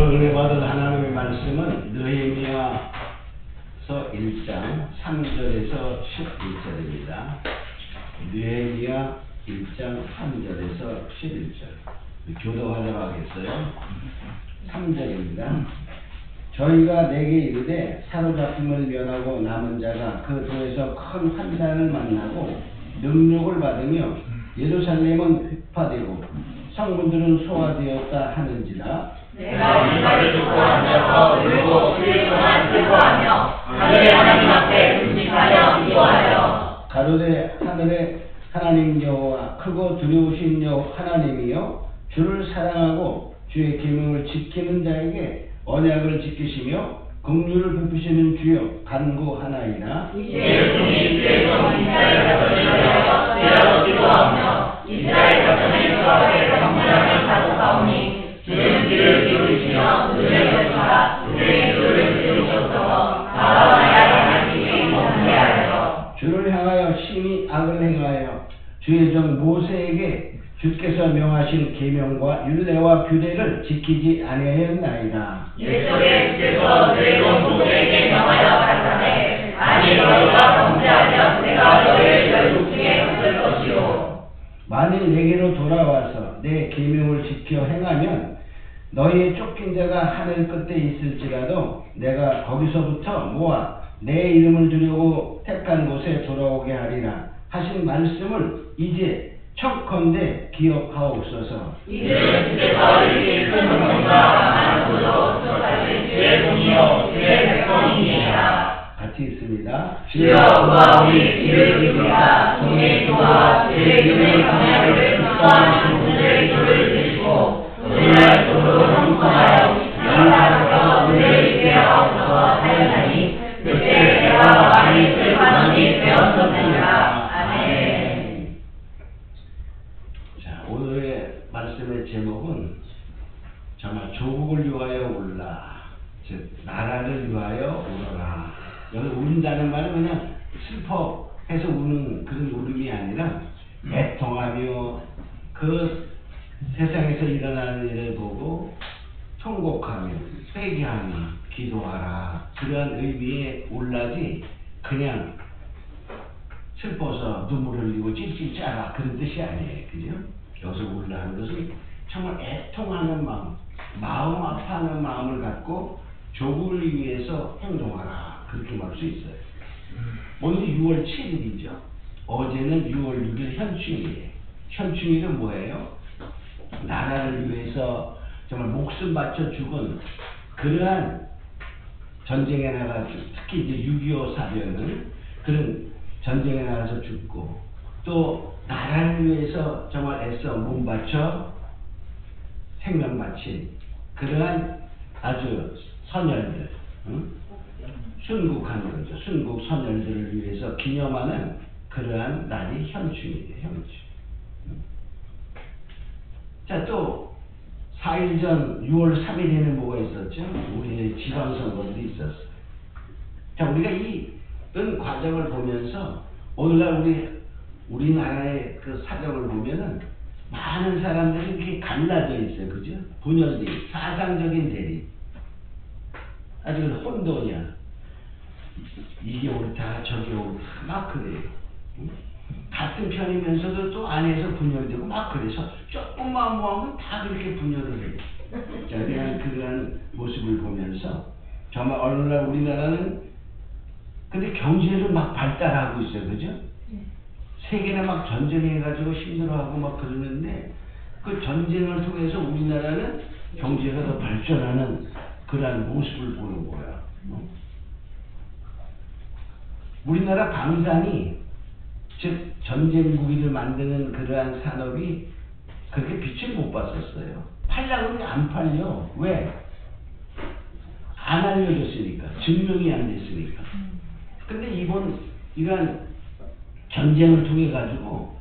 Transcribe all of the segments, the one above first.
오늘 은혜 받을 하나님의 말씀은 느헤미야서 1장 3절에서 11절입니다. 느헤미야 1장 3절에서 11절. 교도하도록 하겠어요. 3절입니다. 저희가 내게 이르되 사로잡힘을 면하고 남은 자가 그 도에서 큰 환난을 만나고 능력을 받으며 예루살렘은 휘파되고 성문들은 소화되었다 하는지라. 내가 이 말을 듣고 앉아서 울고 7일 동안 슬퍼하며 하늘의 하나님 앞에 금식하여 기도하여 가로되 하늘의 하나님 여호와 크고 두려우신 여호와 하나님이여 주를 사랑하고 주의 계명을 지키는 자에게 언약을 지키시며 긍휼을 베푸시는 주여 간구하나이다. 이제 종이 주의 종 이스라엘 자손을 위하여 죄하러 기도하며 이스라엘 자손의 주 앞에 경건함을 다독하오니 주는 귀를 기울이시며 눈을 여시사 우리의 귀를 기울이셔서 나와 나의 하나님께 범죄하여 주를 향하여 심히 악을 행하여 주의 종 모세에게 주께서 명하신 계명과 율례와 규례를 지키지 아니하였나이다. 일속에 주께서 주의 종 모세에게 명하여 가라사대 만일 너희가 범죄하면 내가 너희를 열국 중에 흩을 것이요 만일 내게로 돌아와서 내 계명을 지켜 행하면 너희의 쫓긴 자가 하늘 끝에 있을지라도 내가 거기서부터 모아 내 이름을 두려고 택한 곳에 돌아오게 하리라 하신 말씀을 이제 청컨대 기억하옵소서. 이들은 주께서 이르신 큰 능력과 강한 손으로 주셨사신 주의 종이요 주의 백성이니이다. 같이 있습니다. 주여 구하오니 이를 기울이사 종의 기도와 주의 이름의 강약을 기뻐하는 분들의 기도를 들으시고 오늘날 도로 형통하여 영원하셔서 우리를 있게 하옵소서 하였나니 그때 내가 많이 슬퍼하니 되었었느니라. 아멘. 자, 오늘의 말씀의 제목은 정말 조국을 위하여 울라, 즉 나라를 위하여 울어라. 여기 울린다는 말은 그냥 슬퍼해서 우는 그런 울음이 아니라 애통하며 그 세상에서 일어나는 일을 보고 통곡하며 회개하며 기도하라, 그런 의미의 울라지 그냥 슬퍼서 눈물 흘리고 찔찔 짜라 그런 뜻이 아니에요. 그죠? 여기서 울라는 것은 정말 애통하는 마음 아파하는 마음을 갖고 조국을 위해서 행동하라, 그렇게 말 수 있어요. 오늘 6월 7일이죠. 어제는 6월 6일 현충일이에요. 현충일은 뭐예요? 나라를 위해서 정말 목숨 바쳐 죽은 그러한 전쟁에 나가서, 특히 이제 6.25 사변은 그런 전쟁에 나가서 죽고 또 나라를 위해서 정말 애써 몸 바쳐 생명 바친 그러한 아주 선열들, 순국한 거죠. 순국 선열들을 위해서 기념하는 그러한 날이 현충이에요. 현충. 자, 또 4일 전 6월 3일에는 뭐가 있었죠? 우리의 지방선거들이 있었어요. 자, 우리가 이런 과정을 보면서 오늘날 우리나라의 그 사정을 보면은 많은 사람들이 이렇게 갈라져 있어요. 그죠? 분열이, 사상적인 대립. 아주 혼돈이야. 이게 옳다, 저게 옳다, 막 그래요. 같은 편이면서도 또 안에서 분열되고 막 그래서 조금만 모으면 다 그렇게 분열을 해요. 자, 그러한 모습을 보면서 정말 오늘날 우리나라는 근데 경제를 막 발달하고 있어요. 그죠? 세계나 막 전쟁해가지고 힘들어하고 막 그러는데 그 전쟁을 통해서 우리나라는 경제가 더 발전하는 그러한 모습을 보는 거야. 우리나라 방산이, 즉 전쟁 무기를 만드는 그러한 산업이 그렇게 빛을 못 봤었어요. 팔려고 안 팔려. 왜? 안 알려졌으니까. 증명이 안 됐으니까. 근데 이러한 전쟁을 통해 가지고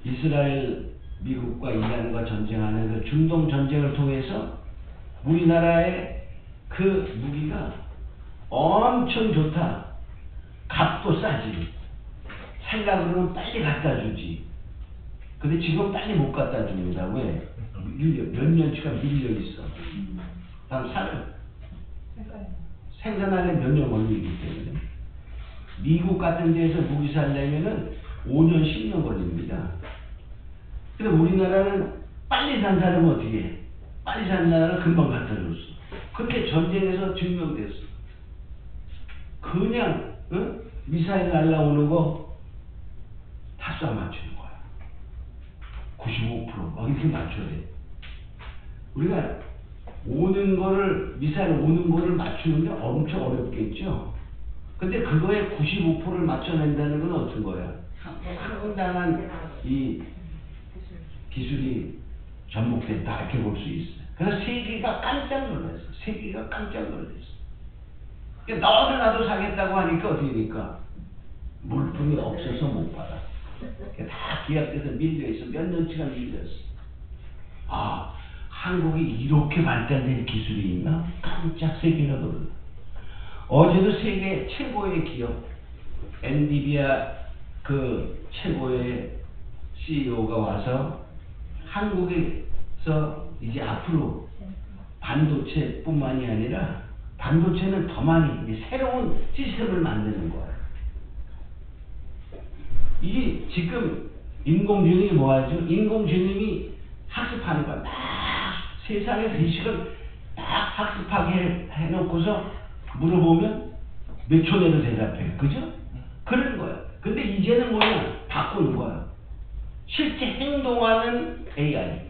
이스라엘, 미국과 이란과 전쟁하는 그 중동 전쟁을 통해서 우리나라의 그 무기가 엄청 좋다. 값도 싸지. 살려고 그러면 빨리 갖다 주지. 근데 지금 빨리 못 갖다 줍니다. 왜? 몇 년치가 밀려 있어. 다음 생산하려면 몇 년 걸리기 때문에. 미국 같은 데에서 무기 살려면은 5년, 10년 걸립니다. 근데 우리나라는 빨리 산 사람은 어떻게 해? 빨리 산 나라는 금방 갖다 줬어. 근데 전쟁에서 증명됐어. 그냥 미사일 날라오는 거 다 쏴 맞추는 거야. 95% 이렇게 맞춰야 돼. 우리가 오는 거를 미사일 오는 거를 맞추는 게 엄청 어렵겠죠. 근데 그거에 95%를 맞춰낸다는 건 어떤 거야? 상당한 이 기술이 접목됐다 이렇게 볼 수 있어. 그래서 세계가 깜짝 놀랐어. 세계가 깜짝 놀랐어. 그러니까 너도 나도 사겠다고 하니까 어떻게 되니까 물품이 없어서 못 받아. 그러니까 다 계약돼서 밀려 있어. 몇 년치가 밀렸어. 아, 한국이 이렇게 발달된 기술이 있나? 깜짝 세계가 놀라. 어제도 세계 최고의 기업 엔비디아 그 최고의 CEO가 와서 한국에서 이제 앞으로 반도체뿐만이 아니라 반도체는 더 많이 이제 새로운 시스템을 만드는 거예요. 이게 지금 인공지능이 뭐하죠? 인공지능이 학습하는 거야. 막 세상의 지식을 딱 학습하게 해놓고서 물어보면 몇 초 내로 대답해. 그죠? 그런 거야. 근데 이제는 뭐냐? 바꾸는 거야. 실제 행동하는 AI.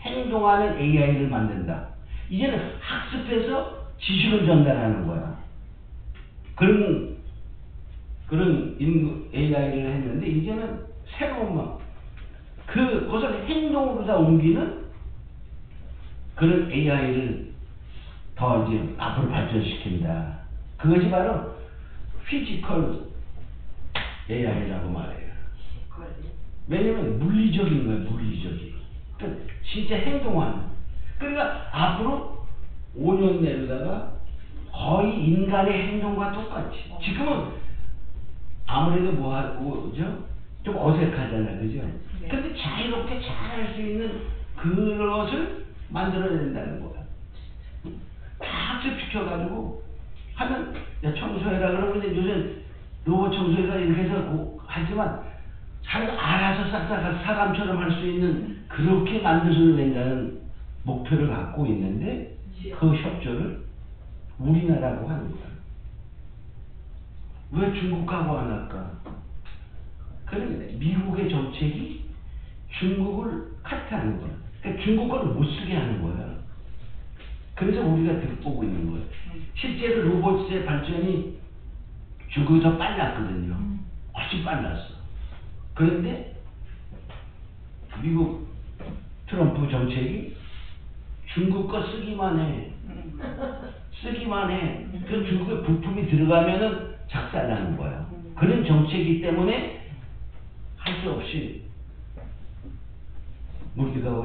행동하는 AI를 만든다. 이제는 학습해서 지식을 전달하는 거야. 그런 AI를 했는데 이제는 새로운 그것을 행동으로 다 옮기는 그런 AI를 더 이제 앞으로 발전시킨다. 그것이 바로 피지컬 AI라고 말해요. 왜냐면 물리적인 거예요, 물리적인. 그러니까 진짜 행동하는. 그러니까 앞으로 5년 내로다가 거의 인간의 행동과 똑같이. 지금은 아무래도 뭐죠? 좀 어색하잖아요, 그죠? 근데 자유롭게 잘 할 수 있는 그것을 만들어낸다는 거야. 다 학습시켜가지고 하면, 야, 청소해라 그러면 요새 로봇 청소해라 이렇게 해서 하지만 자기가 알아서 싹싹 사람처럼 할 수 있는 그렇게 만들어낸다는 목표를 갖고 있는데 그 협조를 우리나라하고 하는 거야. 왜 중국하고 안 할까? 그런데 미국의 정책이 중국을 카트하는 거야. 그러니까 중국 걸 못 쓰게 하는 거야. 그래서 우리가 득보고 있는 거예요. 실제로 로봇의 발전이 중국이 더 빨랐거든요. 훨씬 빨랐어. 그런데 미국 트럼프 정책이 중국 거 쓰기만 해. 쓰기만 해. 그 중국에 부품이 들어가면은 작살나는 거야. 그런 정책이기 때문에 할 수 없이 우리가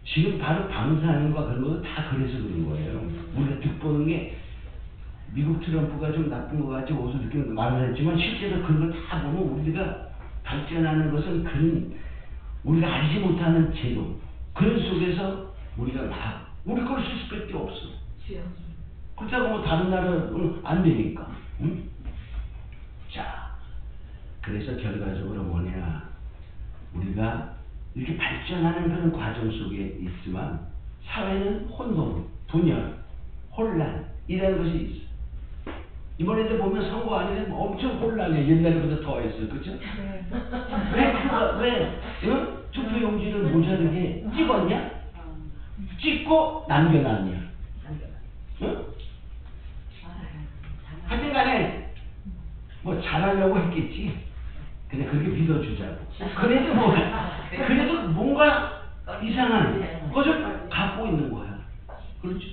지금 바로 방사능과 그런 것도 다 그래서 그런 거예요. 우리가 득보는 게 미국 트럼프가 좀 나쁜 것 같이 어디서 느끼는 말을 했지만 실제로 그런 걸 다 보면 우리가 발전하는 것은 그런 우리가 알지 못하는 제도 그런 속에서 우리가 우리 걸 쓸 수밖에 없어. 그렇다고 뭐 다른 나라는 안 되니까. 응? 자, 그래서 결과적으로 뭐냐, 우리가 이렇게 발전하는 그런 과정 속에 있지만 사회는 혼돈, 분열, 혼란 이라는 것이 있어. 이번에도 보면 선거 아니면 엄청 혼란해. 옛날보다 더했어, 그죠? 왜 투표용지를 모자르게 찍었냐? 찍고 남겨놨냐? 응? 하여튼간에 뭐 잘하려고 했겠지. 그냥 그렇게 믿어주자고. 그래도 뭔가 이상한 것을 갖고 있는 거야. 그렇죠?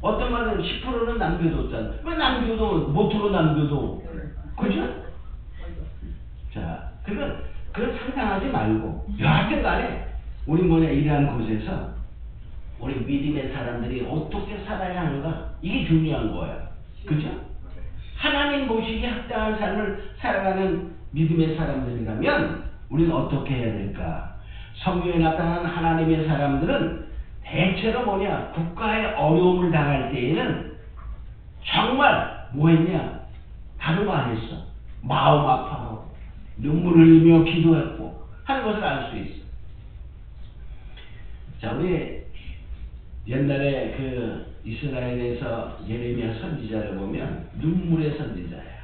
어떤 말은 10%는 남겨뒀잖아. 왜 남겨도 못으로 남겨도. 그죠? 자, 그건 상상하지 말고 여하튼간에 우리 일하는 곳에서 우리 믿음의 사람들이 어떻게 살아야 하는가, 이게 중요한 거야. 그죠? 하나님 보시기에 합당한 삶을 살아가는 믿음의 사람들이라면 우리는 어떻게 해야 될까? 성경에 나타난 하나님의 사람들은 대체로 뭐냐, 국가의 어려움을 당할 때에는 정말 뭐 했냐, 다른 거 안 했어. 마음 아파하고 눈물 흘리며 기도했고 하는 것을 알 수 있어. 자, 우리 옛날에 그 이스라엘에서 예레미야 선지자를 보면 눈물의 선지자야.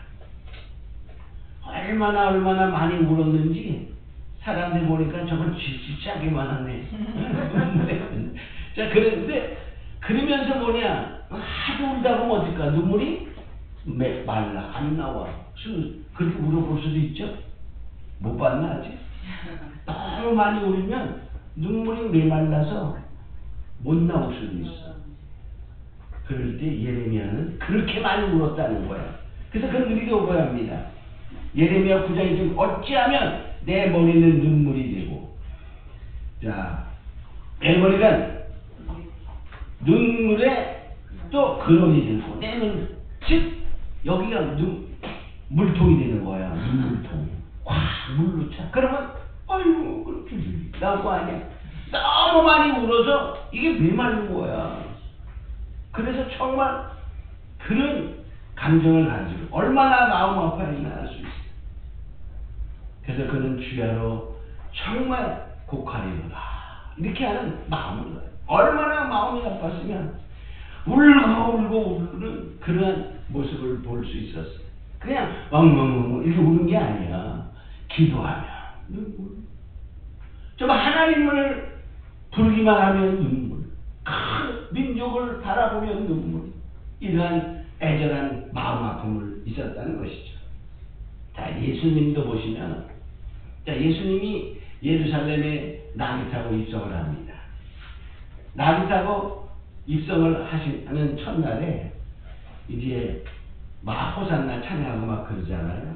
얼마나 많이 울었는지 사람들 보니까 저건 지짜기만 하네. 자, 그런데 그러면서 뭐냐, 하도 울다 보면 어떨까, 눈물이 말라 안 나와. 그렇게 울어볼 수도 있죠. 못 봤나 아직? 너무 많이 울면 눈물이 메말라서 못 나올 수도 있어. 그럴 때 예레미야는 그렇게 많이 울었다는 거야. 그래서 그런 우리도 오고야 합니다. 예레미야 9장에 지금 어찌하면 내 머리는 눈물이 되고, 자, 내 머리는 눈물에 또 근원이 되고, 내 눈, 즉 여기가 물통이 되는 거야. 눈물통. 꽉 물로 차. 그러면 아이고 그렇게 나올 거 아니야. 너무 많이 울어서 이게 메마른 거야. 그래서 정말 그런 감정을 가지고 얼마나 마음 아파했나 알 수 있어. 그래서 그는 주야로 정말 고칼이구나 이렇게 하는 마음을 가요. 얼마나 마음이 아팠으면 울고 우는 그런 모습을 볼 수 있었어요. 그냥 엉엉엉 이렇게 우는 게 아니야. 기도하면 눈물, 좀 하나님을 부르기만 하면 눈물, 큰 민족을 바라보면 눈물, 이러한 애절한 마음 아픔을 있었다는 것이죠. 자, 예수님도 보시면, 자, 예수님이 예루살렘에 나귀 타고 입성을 합니다. 나귀 타고 입성을 하는 첫날에 이제 막 호산나 찬양하고 막 그러잖아요.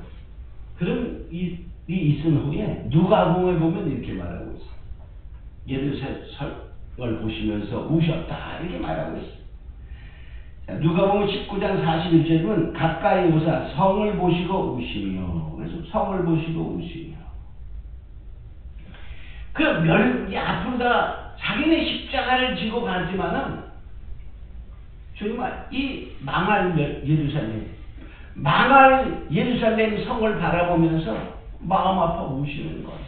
그럼 이 있은 후에 누가복음에 보면 이렇게 말하고 있어요. 예루살렘을 보시면서 우셨다 이렇게 말하고 있어요. 자, 누가복음 19장 41절에 보면 가까이 오사 성을 보시고 우시며, 그래서 성을 보시고 우시며, 그 앞으로 다 자기네 십자가를 지고 가지만은 정말 이 망할 예루살렘 성을 바라보면서 마음 아파 우시는 거야.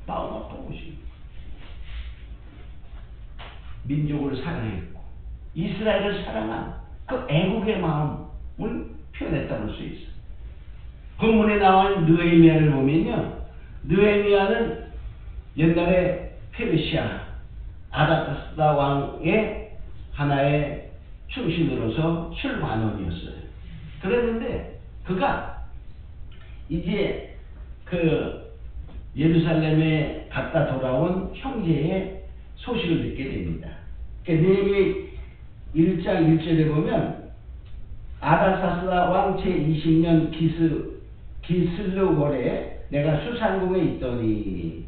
마음 아파 우시는 거야. 민족을 사랑했고 이스라엘을 사랑한 그 애국의 마음을 표현했다고 할 수 있어. 본문에 나온 느헤미야를 보면요, 느헤미야는 옛날에 페르시아 아다타스다 왕의 하나의 충신으로서 출관원이었어요. 그랬는데 그가 이제 그 예루살렘에 갔다 돌아온 형제의 소식을 듣게 됩니다. 느헤미야 1장 1절에 보면 아다사스다 왕 제20년 기슬르월에 내가 수산궁에 있더니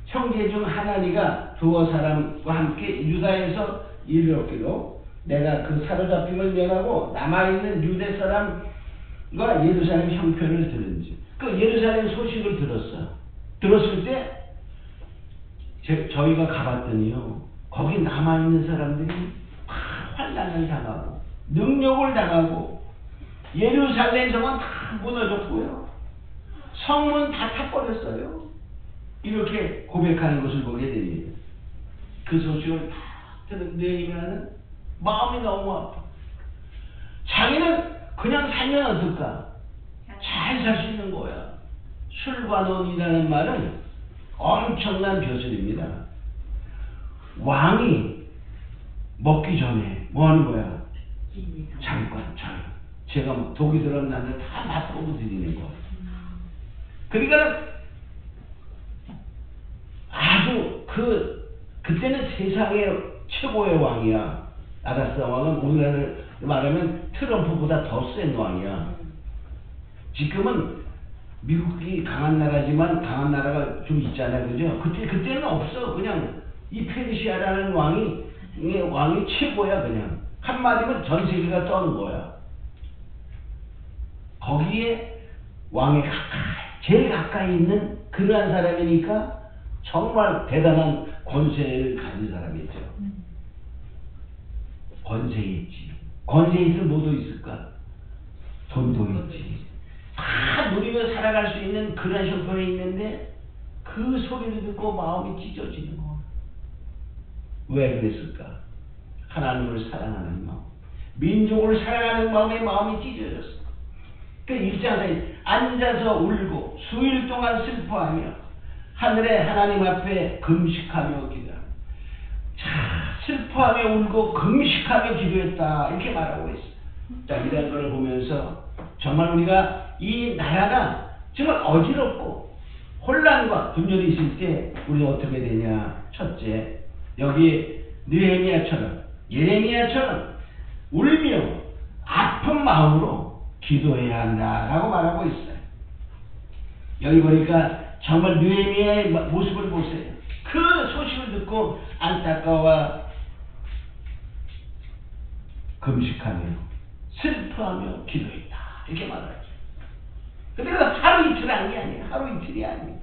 형제 중 하나니가 두어 사람과 함께 유다에서 이르렀기로 내가 그 사로잡힘을 면하고 남아있는 유대 사람과 예루살렘 형편을 들은지, 그 예루살렘 소식을 들었어. 들었을 때 저희가 가봤더니요, 거기 남아있는 사람들이 다 환난을 당하고 능욕을 당하고 예루살렘 성은 다 무너졌고요, 성문 다 타버렸어요. 이렇게 고백하는 것을 보게 됩니다. 그 소식을 다 들은 느헤미야는 마음이 너무 아파. 자기는 그냥 살면 어떨까? 잘 살 수 있는 거야. 출관원이라는 말은 엄청난 벼슬입니다. 왕이 먹기 전에 뭐 하는 거야? 잠깐 제가 독이 들었는데 다 맛보고 드리는 거야. 그러니까 아주 그때는 세상의 최고의 왕이야. 아다스다 왕은 우리나라를 말하면 트럼프보다 더 센 왕이야. 지금은 미국이 강한 나라지만 강한 나라가 좀 있잖아요, 그죠? 그때는 없어. 그냥 이 페르시아라는 왕이 최고야. 그냥 한마디면 전 세계가 떠는 거야. 거기에 왕에 제일 가까이 있는 그러한 사람이니까 정말 대단한 권세를 가진 사람이죠. 권세 있지. 권세 있으면 뭐도 있을까? 돈도 있지. 다 누리며 살아갈 수 있는 그런 형편에 있는데 그 소리를 듣고 마음이 찢어지는 거야. 왜 그랬을까? 하나님을 사랑하는 마음, 민족을 사랑하는 마음이 찢어졌어. 그 일장사에 앉아서 울고 수일 동안 슬퍼하며 하늘의 하나님 앞에 금식하며 기도하며, 자, 슬퍼하며 울고 금식하며 기도했다 이렇게 말하고 있어요. 자, 이런 걸 보면서 정말 우리가 이 나라가 정말 어지럽고 혼란과 분열이 있을 때 우리가 어떻게 되냐. 첫째, 여기 느헤미야처럼 예레미야처럼 울며 아픈 마음으로 기도해야 한다라고 말하고 있어요. 여기 보니까 정말 느헤미야의 모습을 보세요. 그 소식을 듣고 안타까워 금식하며 슬퍼하며 기도했다 이렇게 말하죠. 근데 그 하루 이틀 한 게 아니에요. 하루 이틀이 아니에요.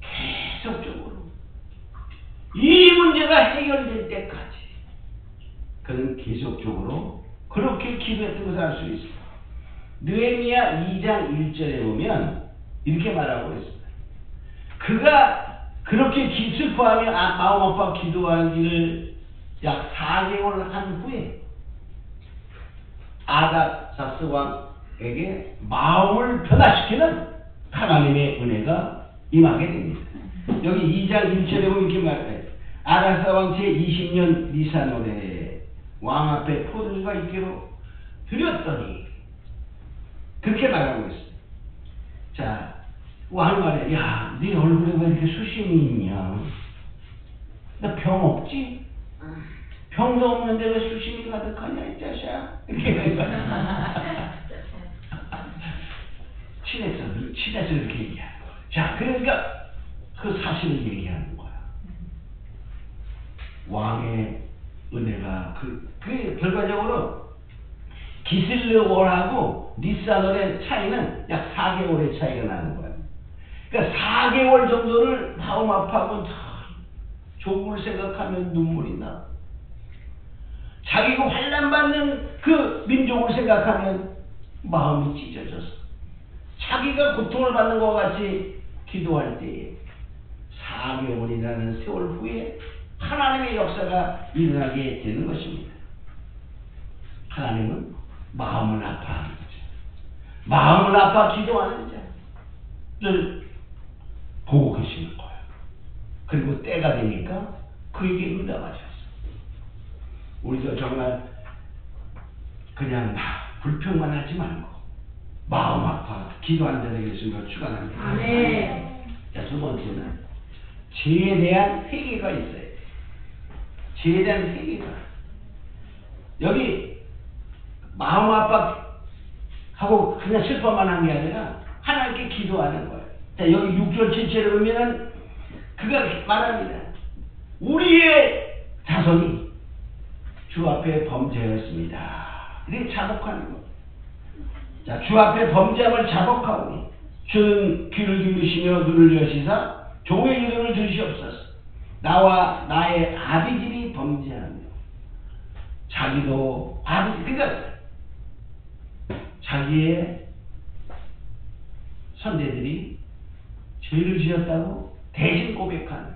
계속적으로 이 문제가 해결될 때까지 그는 계속적으로 그렇게 기도했던 것을 알 수 있습니다. 느헤미야 2장 1절에 보면 이렇게 말하고 있습니다. 그가 그렇게 슬퍼하며 마음 아파 기도하기를 약 4개월 한 후에 아닥사스 왕에게 마음을 변화시키는 하나님의 은혜가 임하게 됩니다. 여기 2장 1절에 보면 이렇게 말해요. 아닥사스 왕 제20년 니산월에 왕 앞에 포도주가 있기로 드렸더니 그렇게 말하고 있어요. 자, 왕이 말해, 야, 네 얼굴에 왜 이렇게 수심이 있냐? 너 병 없지? 병도 없는데 왜 수심이 가득하냐 이 자식아? 이렇게 말해요. 친해서 이렇게 얘기하는 거야. 자, 그러니까 그 사실을 얘기하는 거야. 왕의 은혜가 그 결과적으로 기슬르월하고 니산월의 차이는 약 4개월의 차이가 나는 거예요. 그러니까 4개월 정도를 마음 아파하고 조국을 생각하면 눈물이 나. 자기가 환난받는 그 민족을 생각하면 마음이 찢어져서 자기가 고통을 받는 것과 같이 기도할 때에 4개월이라는 세월 후에 하나님의 역사가 일어나게 되는 것입니다. 하나님은 마음을 아파하는 거죠. 마음을 아파 기도하는 자를 보고 계시는 거예요. 그리고 때가 되니까 그에게 응답하셨어요. 우리도 정말 그냥 불평만 하지 말고 마음 아파 기도하는 자에게 계신 걸 축원합니다. 네. 자, 두 번째는 죄에 대한 회개가 있어요. 죄에 대한 회개가. 여기 마음 아파하고 그냥 슬퍼만 한 게 아니라 하나님께 기도하는 거예요. 자, 여기 6절 7절에 보면은 그가 말합니다. 우리의 자손이 주 앞에 범죄하였습니다. 이렇게 자복하는 거예요. 자, 주 앞에 범죄함을 자복하오니 주는 귀를 기울이시며 눈을 여시사 종의 이름을 들으시옵소서. 나와 나의 아비집이 범죄하며 자기도 아비집, 그러니까 자기의 선대들이 죄를 지었다고 대신 고백하는.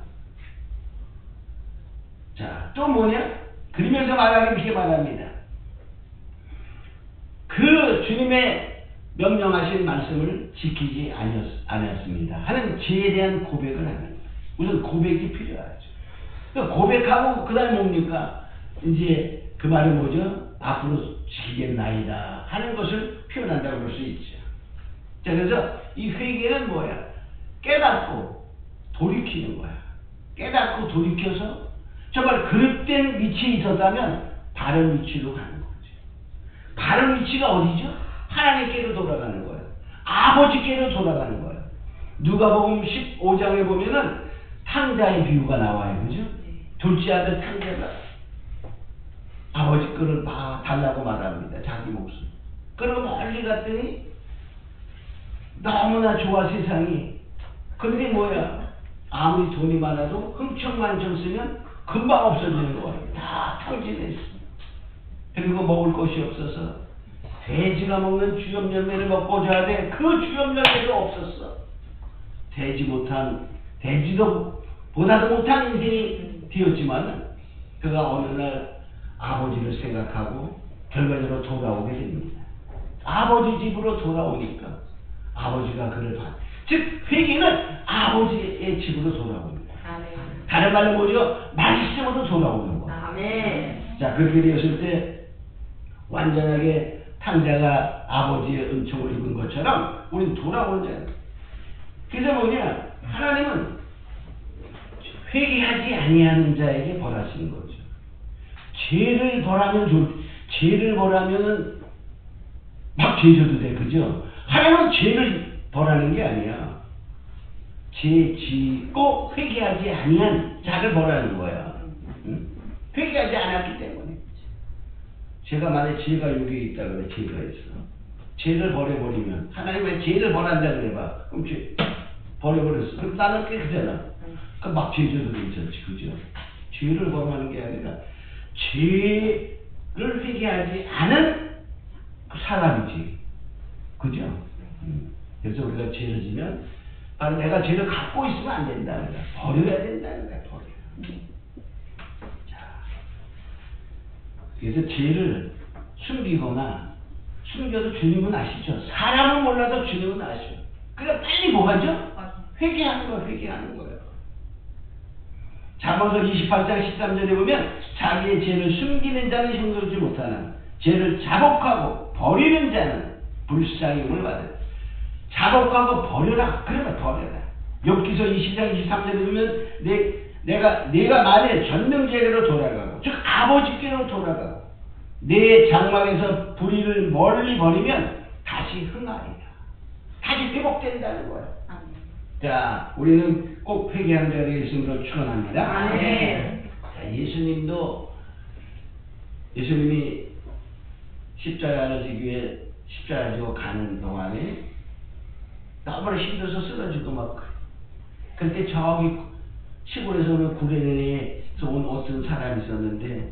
자, 또 뭐냐? 그러면서 말하기 이렇게 말합니다. 그 주님의 명령하신 말씀을 지키지 않았습니다 하는 죄에 대한 고백을 합니다. 우선 고백이 필요하죠. 고백하고 그 다음에 뭡니까? 이제 그 말은 뭐죠? 앞으로 지키겠나이다 하는 것을 표현한다고 볼 수 있죠. 자, 그래서 이 회개는 뭐야? 깨닫고 돌이키는 거야. 깨닫고 돌이켜서 정말 그릇된 위치에 있었다면 바른 위치로 가는 거죠. 바른 위치가 어디죠? 하나님께로 돌아가는 거예요. 아버지께로 돌아가는 거예요. 누가복음 15장에 보면은 탕자의 비유가 나와요. 그죠? 둘째 아들 탕자가 아버지 거를 달라고 말합니다. 자기 목숨. 그리고 멀리 갔더니 너무나 좋아 세상이. 근데 뭐야? 아무리 돈이 많아도 흥청만청 쓰면 금방 없어지는 거야. 다 탕진했어. 그리고 먹을 것이 없어서 돼지가 먹는 주염 열매를 먹고 자야 돼. 그 주염 열매도 없었어. 돼지도 보다도 못한 인생이 되었지만 그가 어느 날 아버지를 생각하고 결과적으로 돌아오게 됩니다. 아버지 집으로 돌아오니까 아버지가 그를 즉 회개는 아버지의 집으로 돌아옵니다. 아멘. 다른 말로 뭐죠? 말씀으로 돌아오는 거. 아멘. 자, 그렇게 되었을 때 완전하게 탕자가 아버지의 은총을 입은 것처럼 우리는 돌아오는 자예요. 그래서 뭐냐? 하나님은 회개하지 아니하는 자에게 벌하시는 거죠. 죄를 벌하면은 막 죄져도 돼, 그죠? 하나님은 죄를 벌하는 게 아니야. 죄 짓고 회개하지 아니한 자를 벌하는 거야. 응? 회개하지 않았기 때문에. 제가 만약에 죄가 여기에 있다 그래, 죄가 있어. 죄를 버려버리면 하나님의 죄를 벌한다 그래봐. 그럼 죄 버려버렸어. 그럼 나는 깨끗하잖아. 그럼 막 죄져도 괜찮지, 그죠? 죄를 벌하는 게 아니라 죄를 회개하지 않은 그 사람이지, 그죠? 그래서 우리가 죄를 지면 바로 내가 죄를 갖고 있으면 안 된다는 거야. 버려야 된다는 거야, 버려. 자, 그래서 죄를 숨겨도 주님은 아시죠? 사람은 몰라도 주님은 아시죠? 그러니까 빨리 뭐 하죠? 회개하는 거예요. 잠언서 28장 13절에 보면 자기의 죄를 숨기는 자는 형통하지 못하나 죄를 자복하고 버리는 자는 불쌍힘을 받아요. 자복하고 버려라. 그러면 버려라. 욥기서 20장 23절에 보면 내가 만일 전능자에게로 돌아가고 즉 아버지께로 돌아가고 내 장막에서 불의를 멀리 버리면 다시 흥하리라. 다시 회복된다는 거야. 자, 우리는 꼭 회개하는 자가 되겠음으로 축원합니다. 아멘. 자, 예수님이 십자가를 지기 위해 십자가 지고 가는 동안에 너무나 힘들어서 쓰러지고 막 그때 저기 시골에서 오는 구레네에서 온 어떤 사람이 있었는데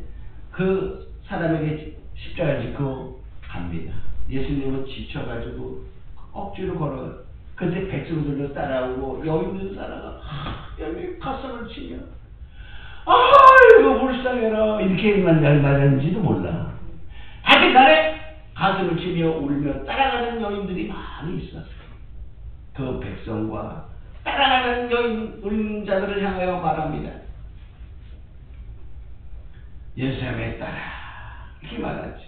그 사람에게 십자가를 지고 갑니다. 예수님은 지쳐가지고 억지로 걸어가요. 그때 백성들도 따라오고 여기 있는 사람은 여기 가슴을 치며 아이고 불쌍해라 이렇게만 말하는지도 몰라. 하여튼 간에 가슴을 치며 울며 따라가는 여인들이 많이 있었어요. 그 백성과 따라가는 여인 울는 자들을 향하여 말합니다. 예수님의 딸아 이렇게 말하죠.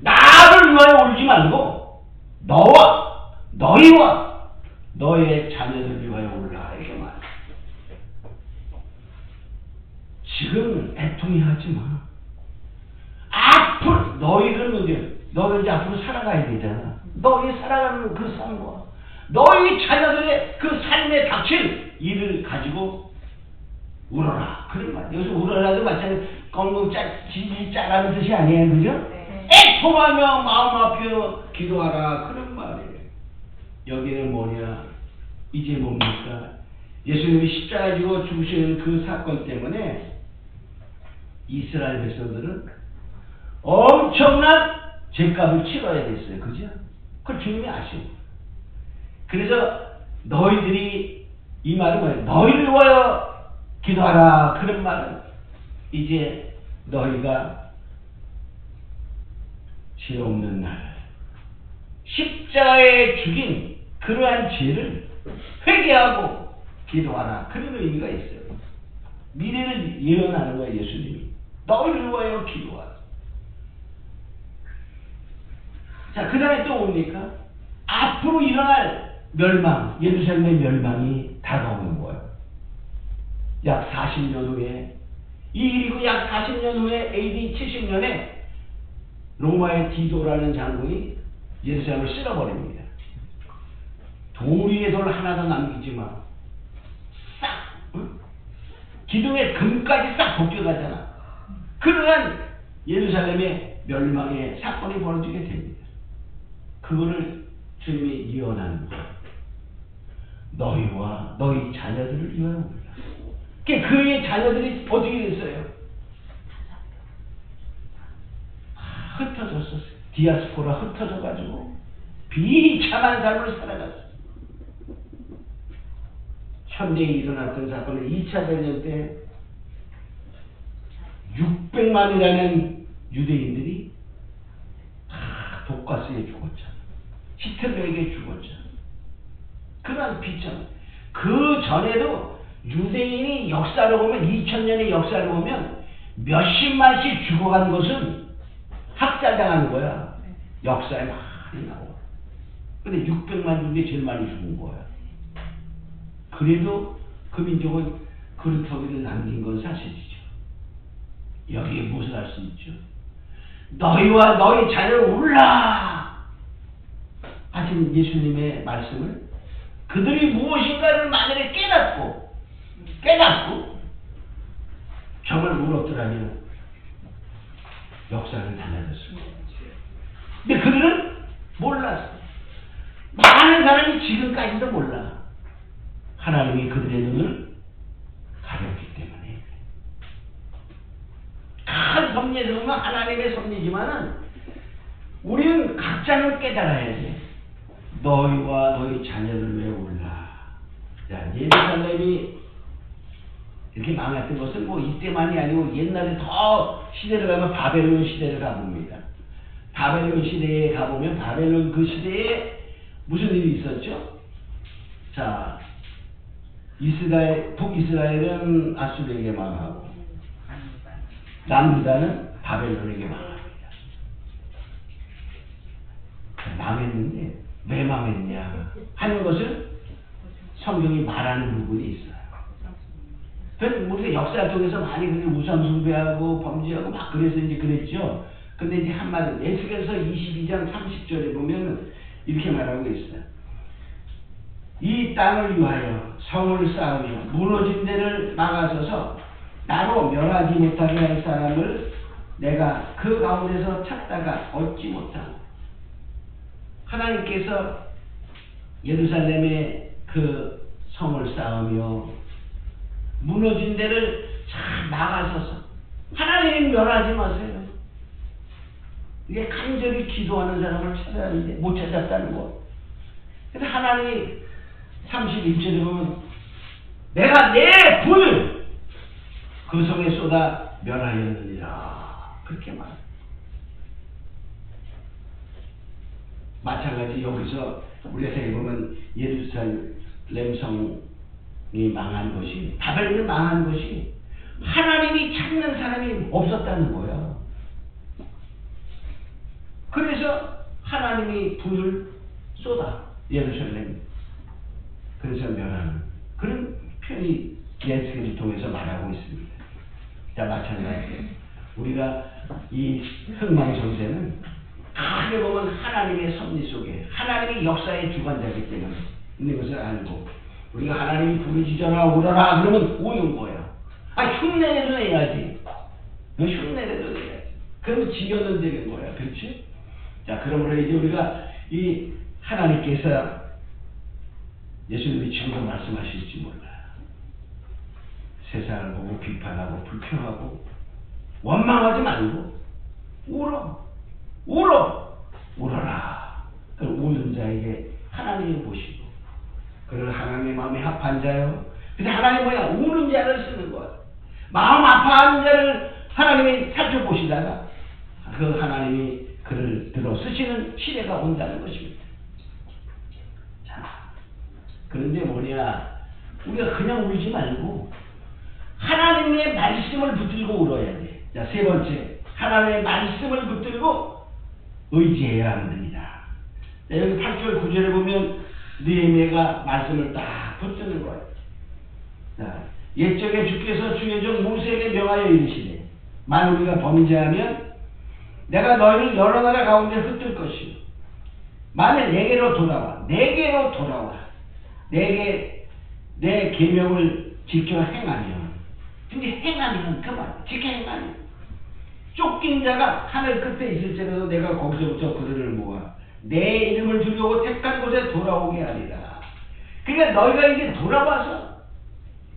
나를 위하여 울지 말고 너희와 너의 자녀를 위하여 울라 이렇게 말해. 지금 애통해하지 마. 앞으로 너희는 이제 앞으로 살아가야 되잖아. 너희 살아가는 그 삶과 너희 자녀들의 그 삶에 닥칠 일을 가지고 울어라. 그런 말. 여기서 울어라도 마찬가지 꽁꽁 질질 짜라는 뜻이 아니에요, 그죠? 네. 애통하며 마음 아프어 기도하라 그런 말이에요. 여기는 뭐냐? 이제 뭡니까? 예수님이 십자가 지고 죽으시는 그 사건 때문에 이스라엘 백성들은 엄청난 죄값을 치러야 됐어요. 그죠? 그걸 주님이 아시고. 그래서 너희들이 이 말은 뭐예요? 너희를 위하여 기도하라. 그런 말은 이제 너희가 죄 없는 날 십자가에 죽인 그러한 죄를 회개하고 기도하라. 그런 의미가 있어요. 미래를 예언하는 거예요. 예수님이. 너희를 위하여 기도하라. 자, 그 다음에 또 뭡니까? 앞으로 일어날 멸망, 예루살렘의 멸망이 다가오는 거예요. 약 40년 후에, 이 일이고 약 40년 후에 AD 70년에 로마의 디도라는 장군이 예루살렘을 쓸어버립니다. 돌 위에 돌 하나도 남기지 마. 싹, 응? 기둥에 금까지 싹 벗겨가잖아. 그러한 예루살렘의 멸망의 사건이 벌어지게 됩니다. 그거를 주님이 예언하는 거예요. 너희와 너희 자녀들을 위하여 올라. 그의 자녀들이 어떻게 됐어요? 흩어졌었어요. 디아스포라 흩어져가지고 비참한 삶을 살아갔어요. 현대에 일어났던 사건은 2차 대전 때 600만이라는 유대인들이 다 독가스에 죽었잖아. 히틀러에게 죽었잖아. 그런 비참. 그 전에도 유대인이 역사를 보면 2000년의 역사를 보면 몇십만씩 죽어간 것은 학살당하는 거야. 역사에 많이 나오고. 근데 600만 중에 제일 많이 죽은 거야. 그래도 그 민족은 그루터기를 남긴 건 사실이죠. 여기에 무엇을 할 수 있죠? 너희와 너희 자녀를 울라 하신 예수님의 말씀을 그들이 무엇인가를 만일에 깨닫고 정말 울었더라면 역사를 달라졌습니다. 근데 그들은 몰랐어. 많은 사람이 지금까지도 몰라. 하나님이 그들의 눈을 가렸기 때문에. 큰 섭리에서 보면 하나님의 섭리지만은 우리는 각자는 깨달아야 돼. 너희와 너희 자녀를 왜 올라. 자, 예루살렘이 이렇게 망했던 것은 뭐 이때만이 아니고 옛날에 더 시대를 가면 바벨론 시대를 가봅니다. 바벨론 시대에 가보면 바벨론 그 시대에 무슨 일이 있었죠? 자, 북이스라엘은 아수르에게 망하고 남유다는 바벨론에게 망합니다. 망했는데 왜 망했냐 하는 것을 성경이 말하는 부분이 있어요. 우리가 역사 쪽에서 많이 우상 숭배하고 범죄하고 막 그래서 이제 그랬죠. 근데 이제 한마디 에스겔서 22장 30절에 보면 이렇게 말하고 있어요. 이 땅을 위하여 성을 쌓으며 무너진 데를 막아서서 나로 멸하지 못하게 할 사람을 내가 그 가운데서 찾다가 얻지 못하고. 하나님께서 예루살렘에 그 성을 쌓으며 무너진 데를 잘 막아서서 하나님 멸하지 마세요. 이게 간절히 기도하는 사람을 찾아야 하는데 못 찾았다는 거. 그래서 하나님이 31절에 보면 내가 내 분을 그 성에 쏟아 멸하였느니라 그렇게 말해요. 마찬가지 여기서 우리가 생각해보면 예루살렘 성이 망한 것이 바벨론이 망한 것이 하나님이 찾는 사람이 없었다는 거야. 그래서 하나님이 불을 쏟아 예루살렘 그래서 멸하는 그런 표현이 예수를 통해서 말하고 있습니다. 자, 마찬가지로 우리가 이 흥망성쇠는 크게 보면 하나님의 섭리 속에 하나님이 역사의 주관자이기 때문에 있는 것을 알고 우리가 하나님이 부르짖어라 오라라 그러면 오는 거야. 흉내내도 내야지. 너 흉내내도 내야지. 그러면 지겨는 되는 거야. 그렇지? 자, 그러므로 이제 우리가 이 하나님께서 예수님이 지금도 말씀하실지 몰라요. 세상을 보고 비판하고 불평하고 원망하지 말고 울어라. 그 우는 자에게 하나님이 보시고 그를 하나님의 마음에 합한 자요. 근데 하나님 뭐야? 우는 자를 쓰는 거야. 마음 아파하는 자를 하나님이 살펴보시다가 그 하나님이 그를 들어 쓰시는 시대가 온다는 것입니다. 자, 그런데 뭐냐? 우리가 그냥 울지 말고 하나님의 말씀을 붙들고 울어야 돼. 자, 세 번째, 하나님의 말씀을 붙들고 의지해야 합니다. 자, 여기 8절 9절에 보면 느헤미야가 말씀을 딱 붙드는 거예요. 자, 옛적에 주께서 주의 종 모세에게 명하여 이르시되 만일 우리가 범죄하면 내가 너희를 여러 나라 가운데 흩을 것이요 만일 내게로 돌아와 내게 내 계명을 지켜 행하면 근데 행하면 그만 지켜 행하면 쫓긴 자가 하늘 끝에 있을지라도 내가 거기서부터 그들을 모아 내 이름을 두려고 택한 곳에 돌아오게 하리라. 그러니까 너희가 이제 돌아와서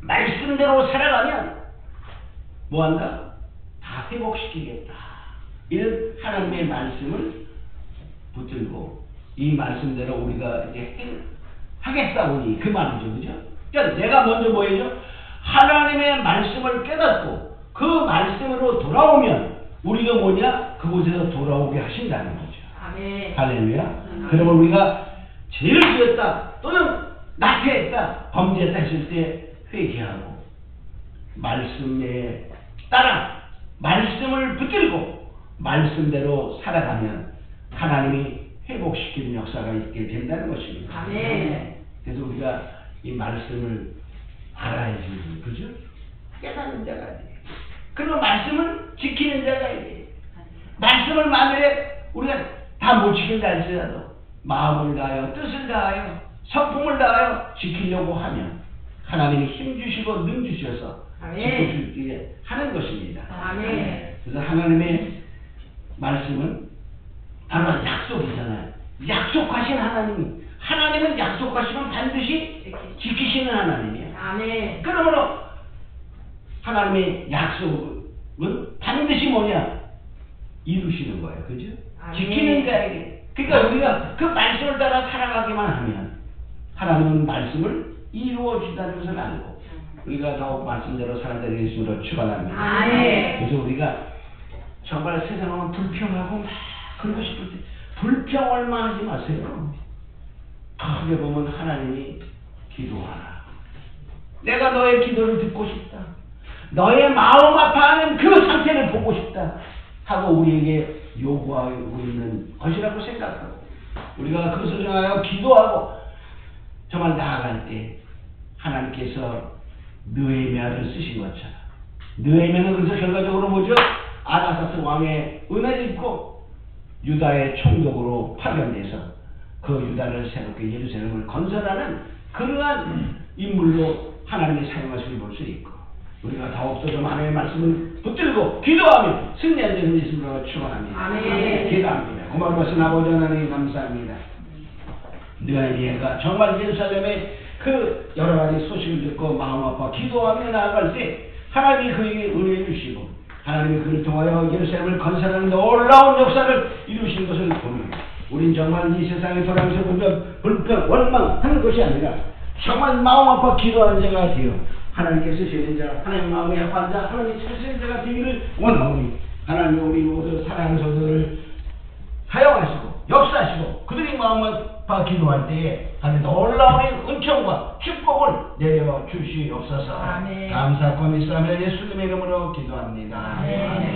말씀대로 살아가면 뭐한다? 다 회복시키겠다. 이런 하나님의 말씀을 붙들고 이 말씀대로 우리가 이제 하겠다오니 그 말이죠. 그죠? 그러니까 내가 먼저 뭐 해죠? 하나님의 말씀을 깨닫고 그 말씀으로 돌아오면 우리가 뭐냐? 그곳에서 돌아오게 하신다는 거죠. 아멘. 할렐루야. 그러면 우리가 죄를 지었다 또는 낙태했다 범죄했다 했을 때 회개하고 말씀에 따라 말씀을 붙들고 말씀대로 살아가면 하나님이 회복시키는 역사가 있게 된다는 것입니다. 아멘. 그래서 우리가 이 말씀을 알아야지, 그죠? 깨닫는 자가 돼. 그리고 말씀을 지키는 자가 돼. 말씀을 만약에 우리가 다 못 지킨다 할지라도 마음을 다하여 뜻을 다하여 성품을 다하여 지키려고 하면 하나님이 힘 주시고 능 주셔서 지킬 수 있게 하는 것입니다. 아멘. 그래서 하나님의 말씀은 바로 약속이잖아요. 약속하신 하나님은 약속하시면 반드시 지키시는 하나님이에요. 아멘. 그러므로 하나님의 약속은 반드시 뭐냐? 이루시는 거예요. 그죠? 아멘. 지키는 자에게. 그러니까 우리가 그 말씀을 따라 살아가기만 하면 하나님은 말씀을 이루어 주다는 것을 알고 우리가 더욱 말씀대로 살아가는 예수로 축원합니다. 아멘. 그래서 우리가 정말 세상은 불평하고 막 그러고 싶을 때 불평을만 하지 마세요. 크게 보면 하나님이 기도하라. 내가 너의 기도를 듣고 싶다. 너의 마음 아파하는 그 상태를 보고 싶다. 하고 우리에게 요구하고 있는 것이라고 생각하고 우리가 그것을 향하여 기도하고 정말 나아갈 때 하나님께서 느헤미야를 쓰신 것처럼 느헤미야는 그래서 결과적으로 뭐죠? 아다사스 왕의 은혜를 입고 유다의 총독으로 파견돼서 그 유다를 새롭게 예루살렘을 건설하는 그러한 인물로 하나님이 사용하심을 볼 수 있고 우리가 더욱더 좀 하나님의 말씀을 붙들고 기도하며 승리하는 예수님으로 축원합니다. 아멘. 기도합니다. 고마우신 아버지 하나님 감사합니다. 느헤미야가 정말 예루살렘의 그 여러 가지 소식을 듣고 마음 아파 기도하며 나아갈 때 하나님이 그에게 은혜 주시고 하나님이 그를 통하여 예루살렘을 건설하는 놀라운 역사를 이루시는 것을 보면 우린 정말 이 세상에 돌아가면서 불평, 원망하는 것이 아니라 정말 마음 아파 기도하는 자가 되어 하나님께 쓰시는 자, 하나님 마음에 아파한 자, 하나님 쓰시는 자가 되기를 원하오니 하나님 우리 모두 사랑하는 성도들을 사용하시고 역사하시고 그들이 마음 아파 기도할 때에 하나님 놀라운 은총과 축복을 내려 주시옵소서. 아멘. 감사하고 믿사며 예수님의 이름으로 기도합니다. 아멘.